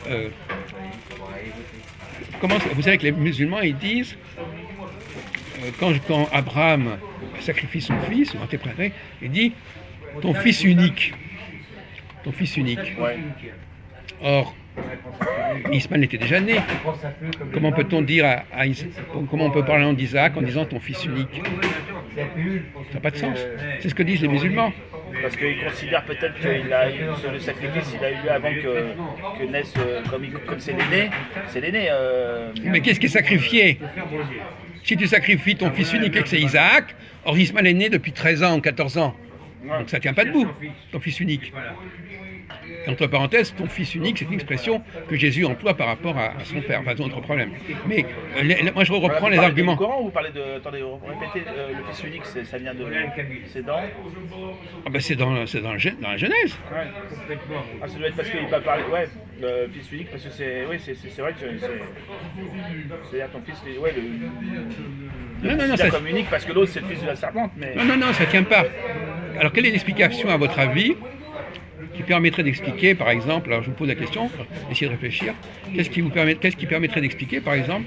euh, vous savez que les musulmans, ils disent, quand Abraham sacrifie son fils, ou interprété, il dit, ton fils unique. Ton fils unique. Ouais. Or, Ismaël était déjà né. Comment peut-on dire comment on peut parler en d'Isaac en disant ton fils unique? Ça n'a pas de sens. C'est ce que disent les musulmans. Parce qu'ils considèrent peut-être que le sacrifice, il a eu lieu avant que naisse, comme c'est l'aîné. C'est l'aîné. Mais qu'est-ce qui est sacrifié? Si tu sacrifies ton fils unique et que c'est Isaac, or Ismaël est né depuis 13 ans ou 14 ans. Donc ça ne tient pas debout, ton fils unique. Entre parenthèses, ton fils unique, c'est une expression que Jésus emploie par rapport à son père, enfin d'autres problèmes. Mais moi je reprends les arguments. Vous parlez du Coran ou vous parlez de... Attendez, répétez, le fils unique, ça vient de... C'est dans... Ah ben c'est dans la Genèse. Ouais. Ah, ça doit être parce qu'il va parler... Ouais, fils unique, parce que c'est... Oui, c'est vrai que c'est-à-dire ton fils... Ouais, non, ça... comme unique, parce que l'autre c'est le fils de la serpente, mais... Non, ça ne tient pas. Alors quelle est l'explication à votre avis qui permettrait d'expliquer, par exemple, alors je vous pose la question, essayez de réfléchir, qu'est-ce qui permettrait d'expliquer, par exemple,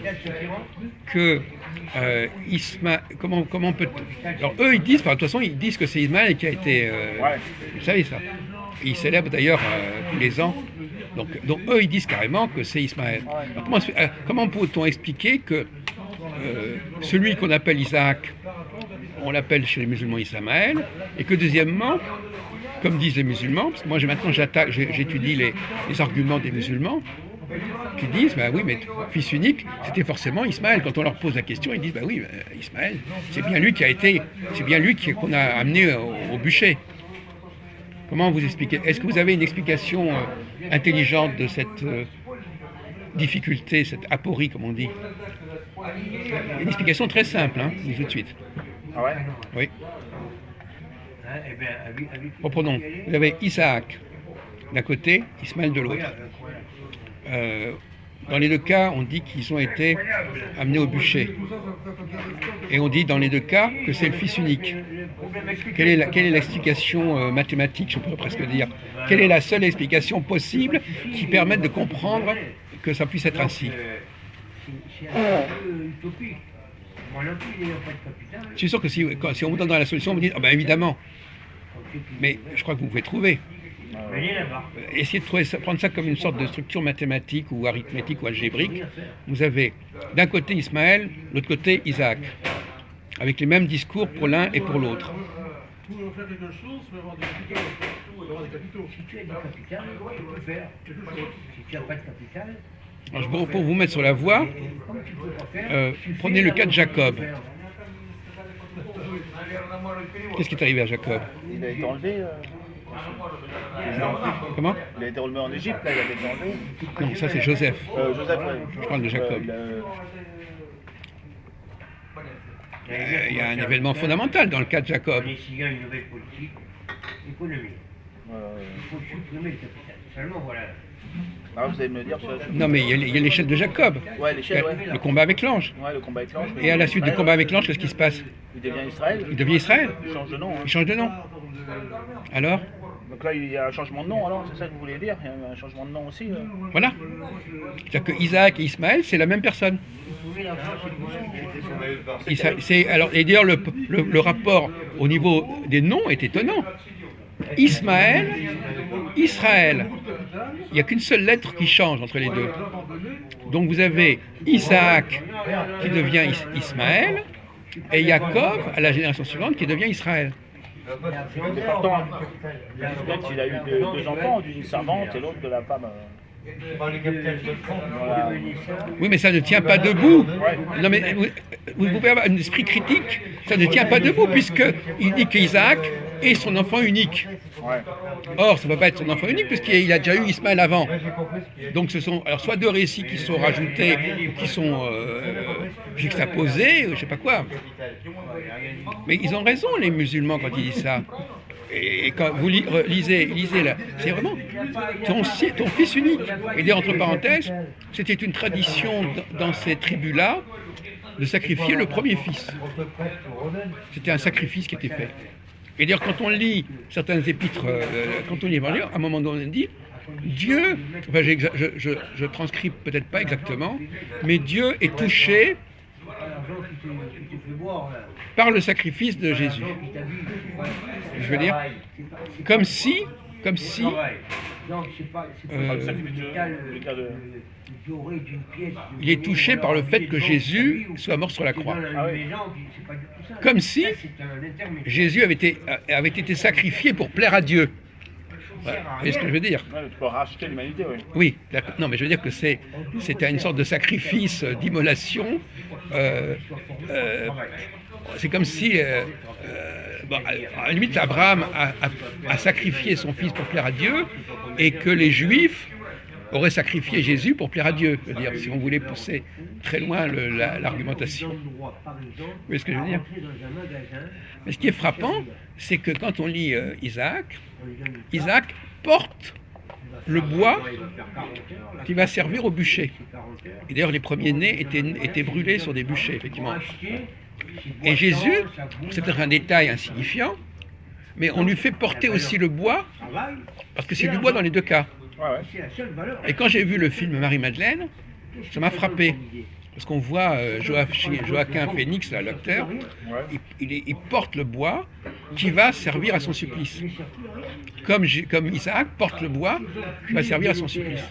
que Ismaël, comment peut... Alors eux, ils disent, de toute façon, ils disent que c'est Ismaël qui a été... Vous savez ça. Ils célèbrent d'ailleurs tous les ans. Donc eux, ils disent carrément que c'est Ismaël. Alors, comment peut-on expliquer que celui qu'on appelle Isaac, on l'appelle chez les musulmans Ismaël, et que deuxièmement, comme disent les musulmans, parce que moi maintenant j'étudie les arguments des musulmans, qui disent, bah oui, mais fils unique, c'était forcément Ismaël. Quand on leur pose la question, ils disent, bah oui, Ismaël, c'est bien lui qu'on a amené au bûcher. Comment vous expliquez? Est-ce que vous avez une explication intelligente de cette difficulté, cette aporie, comme on dit? Une explication très simple, hein, dis tout de suite. Ah ouais? Oui. Reprenons. Vous avez Isaac d'un côté, Ismaël de l'autre. Dans les deux cas, on dit qu'ils ont été amenés au bûcher. Et on dit dans les deux cas que c'est le fils unique. Quelle est l'explication mathématique, je pourrais presque dire? Quelle est la seule explication possible qui permette de comprendre que ça puisse être ainsi? Je suis sûr que si on vous donne dans la solution, vous dites, ah ben évidemment. Mais je crois que vous pouvez trouver. Essayez de prendre ça comme une sorte de structure mathématique ou arithmétique ou algébrique. Vous avez d'un côté Ismaël, de l'autre côté Isaac, avec les mêmes discours pour l'un et pour l'autre. Pour faire quelque chose, il faut avoir des capitaux. Si tu as du capital, tu peux faire quelque chose. Si tu n'as pas de capital... Alors, pour vous mettre sur la voie, prenez le cas de Jacob. Qu'est-ce qui est arrivé à Jacob? Il a été enlevé. Comment? Il a été enlevé en Égypte, là, il a été enlevé. Non, ça c'est Joseph. Joseph, ouais. Je parle de Jacob. Il y a un événement fondamental dans le cas de Jacob. S'il y a une nouvelle politique économique, il faut supprimer le capital. Seulement, voilà. Ah, vous allez me le dire ça. Non, mais il y a l'échelle de Jacob. Ouais, l'échelle, ouais. Le combat avec l'ange. Ouais, le combat avec l'ange. Et à la suite du combat avec l'ange, qu'est-ce qui se passe? Il devient Israël. Il devient Israël. Il change de nom. Hein. Il change de nom. Alors? Donc là, il y a un changement de nom, alors, c'est ça que vous voulez dire? Il y a un changement de nom aussi. Voilà. C'est-à-dire que Isaac et Ismaël, c'est la même personne. Et d'ailleurs, le rapport au niveau des noms est étonnant. Ismaël, Israël. Il n'y a qu'une seule lettre qui change entre les deux. Donc vous avez Isaac qui devient Ismaël et Jacob à la génération suivante qui devient Israël. Mais pourtant, il a eu deux enfants, d'une servante et l'autre de la femme. Voilà. Oui, mais ça ne tient pas debout. Non, mais vous pouvez avoir un esprit critique. Ça ne tient pas debout puisqu'il dit qu'Isaac est son enfant unique. Or, ça ne peut pas être son enfant unique puisqu'il a déjà eu Ismaël avant. Donc ce sont alors soit deux récits qui sont rajoutés ou qui sont juxtaposés, je ne sais pas quoi. Mais ils ont raison les musulmans quand ils disent ça. Et quand vous lisez là, c'est vraiment ton fils unique. Et dire entre parenthèses, c'était une tradition dans ces tribus-là de sacrifier le premier fils. C'était un sacrifice qui était fait. Et d'ailleurs, quand on lit certains épîtres, quand on lit l'Évangile, à un moment donné, on dit Dieu, enfin, je transcris peut-être pas exactement, mais Dieu est touché par le sacrifice de Jésus. Je veux dire, comme si il est touché par le fait que Jésus soit mort sur la croix. Comme si Jésus avait été sacrifié pour plaire à Dieu. Vous voyez ce que je veux dire? Ouais, tu peux racheter l'humanité, oui. Oui, d'accord. Non, mais je veux dire que c'était une sorte de sacrifice d'immolation. C'est comme si, bon, à la limite, Abraham a sacrifié son fils pour plaire à Dieu, et que les Juifs auraient sacrifié Jésus pour plaire à Dieu. Je veux dire, si on voulait pousser très loin l'argumentation. Vous voyez ce que je veux dire? Mais ce qui est frappant, c'est que quand on lit Isaac porte le bois qui va servir au bûcher. Et d'ailleurs, les premiers-nés étaient brûlés sur des bûchers, effectivement. Et Jésus, c'est peut-être un détail insignifiant, mais on lui fait porter aussi le bois, parce que c'est du bois dans les deux cas. Et quand j'ai vu le film Marie-Madeleine, ça m'a frappé. Parce qu'on voit Joaquin Phoenix, l'acteur, il porte le bois qui va servir à son supplice. Comme Isaac porte le bois qui va servir à son supplice.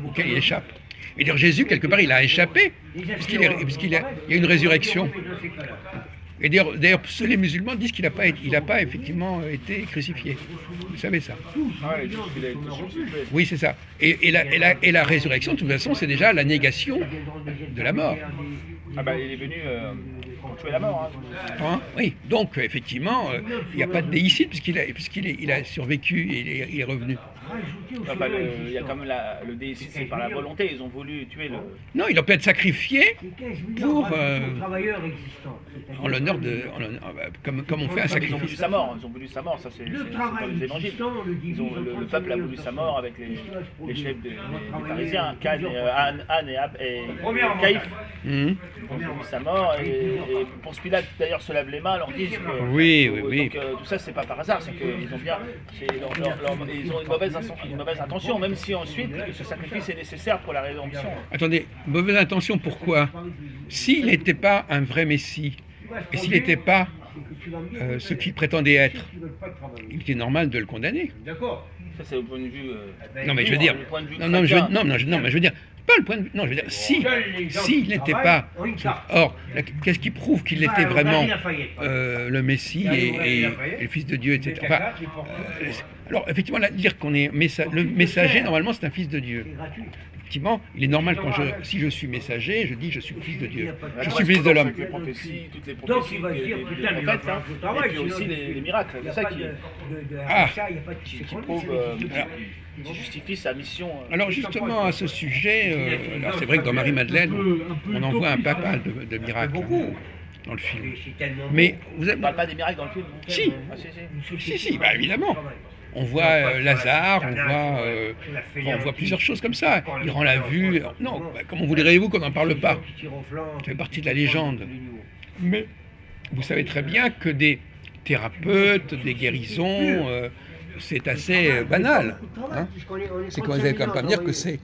Auquel il échappe. Et d'ailleurs, Jésus, quelque part, il a échappé, puisqu'il y a une résurrection. Et d'ailleurs, les musulmans disent qu'il n'a pas effectivement été crucifié. Vous savez ça? Oui, c'est ça. Et la résurrection, de toute façon, c'est déjà la négation de la mort. Ah bah, il est venu pour tuer la mort. Hein? Oui, donc effectivement, il n'y a pas de déicide puisqu'il a survécu et il est revenu. Enfin, il y a quand même le déicide, c'est par la volonté, ils ont voulu tuer le... Non, il a pu être sacrifié pour... en l'honneur de... Comme on fait un sacrifice. Ils ont voulu sa mort, ça c'est dans les évangiles. Le peuple a voulu sa mort avec les chefs des pharisiens, Anne et Caïphe. Ils ont voulu sa mort, et Ponce Pilate d'ailleurs se lave les mains, leur disent que... Oui. Donc tout ça c'est pas par hasard, c'est qu'ils ont bien... Ils ont une mauvaise intention, même si ensuite ce sacrifice est nécessaire pour la rédemption. Attendez, mauvaise intention pourquoi? S'il n'était pas un vrai Messie, et s'il n'était pas ce qu'il prétendait être, il était normal de le condamner. D'accord. Ça c'est au point de vue... non mais je veux dire... Non, mais je veux dire... Pas le point de vue... Non, je veux dire, s'il n'était pas... Or, qu'est-ce qui prouve qu'il était vraiment le Messie et le Fils de Dieu, etc. Enfin, alors, effectivement, là, dire qu'on est le messager, normalement, c'est un Fils de Dieu. Effectivement, il est normal si je suis messager, je dis je suis le Fils de Dieu. Je suis le Fils de l'homme. Toutes les prophéties des prophètes, et puis aussi les miracles. C'est ça qui prouve, qui justifie sa mission. Alors justement, à ce sujet, alors c'est vrai que dans Marie-Madeleine, on en voit un papal de miracles dans le film. Mais vous On ne parle pas des miracles dans le film? Si. Si, bah, évidemment. On voit Lazare, on voit plusieurs choses comme ça. Il rend la vue. Non, comment voudriez-vous qu'on n'en parle pas? Ça fait partie de la légende. Mais vous savez très bien que des thérapeutes, des guérisons, c'est assez banal. Hein, c'est qu'on ne va pas me dire que c'est